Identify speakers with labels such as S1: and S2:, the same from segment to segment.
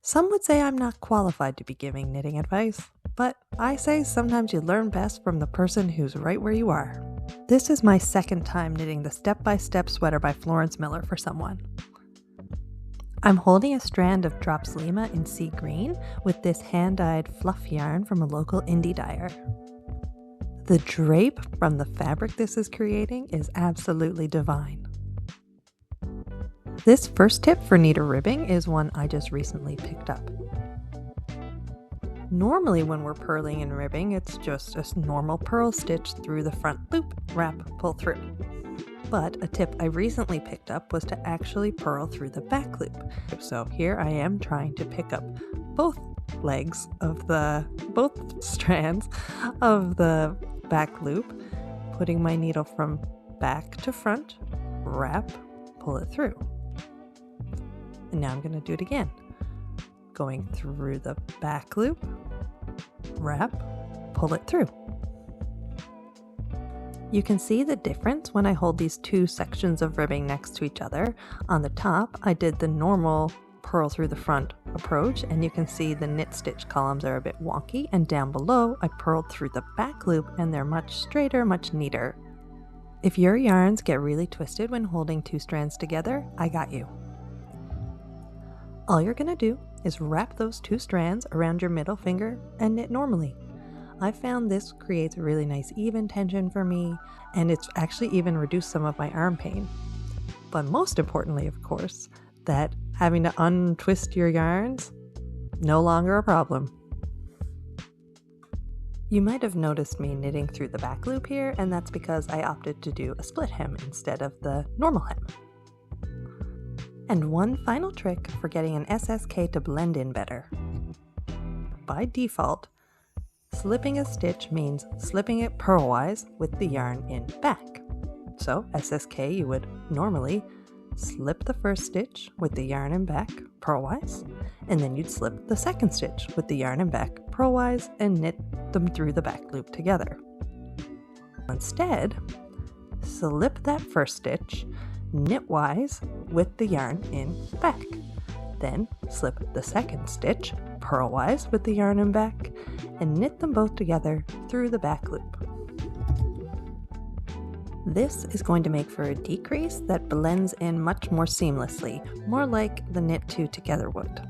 S1: Some would say I'm not qualified to be giving knitting advice, but I say sometimes you learn best from the person who's right where you are. This is my second time knitting the step-by-step sweater by Florence Miller for someone. I'm holding a strand of Drops Lima in sea green with this hand-dyed fluff yarn from a local indie dyer. The drape from the fabric this is creating is absolutely divine. This first tip for needle ribbing is one I just recently picked up. Normally when we're purling and ribbing, it's just a normal purl stitch through the front loop, wrap, pull through. But a tip I recently picked up was to actually purl through the back loop. So here I am trying to pick up both strands of the back loop, putting my needle from back to front, wrap, pull it through. And now I'm going to do it again. Going through the back loop, wrap, pull it through. You can see the difference when I hold these two sections of ribbing next to each other. On the top, I did the normal purl through the front approach, and you can see the knit stitch columns are a bit wonky, and down below I purled through the back loop and they're much straighter, much neater. If your yarns get really twisted when holding two strands together, I got you. All you're going to do is wrap those two strands around your middle finger and knit normally. I found this creates a really nice even tension for me, and it's actually even reduced some of my arm pain. But most importantly, of course, that having to untwist your yarns, no longer a problem. You might have noticed me knitting through the back loop here, and that's because I opted to do a split hem instead of the normal hem. And one final trick for getting an SSK to blend in better. By default, slipping a stitch means slipping it purlwise with the yarn in back. So SSK, you would normally slip the first stitch with the yarn in back purlwise, and then you'd slip the second stitch with the yarn in back purlwise and knit them through the back loop together. Instead, slip that first stitch knitwise with the yarn in back. Then slip the second stitch purlwise with the yarn in back and knit them both together through the back loop. This is going to make for a decrease that blends in much more seamlessly, more like the knit two together would.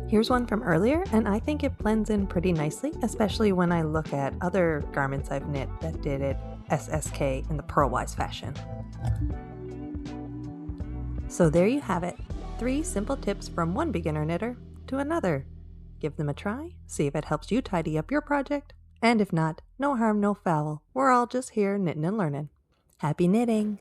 S1: Here's one from earlier, and I think it blends in pretty nicely, especially when I look at other garments I've knit that did it SSK in the purlwise fashion. So there you have it, 3 simple tips from one beginner knitter to another. Give them a try, see if it helps you tidy up your project, and if not, no harm, no foul. We're all just here knitting and learning. Happy knitting!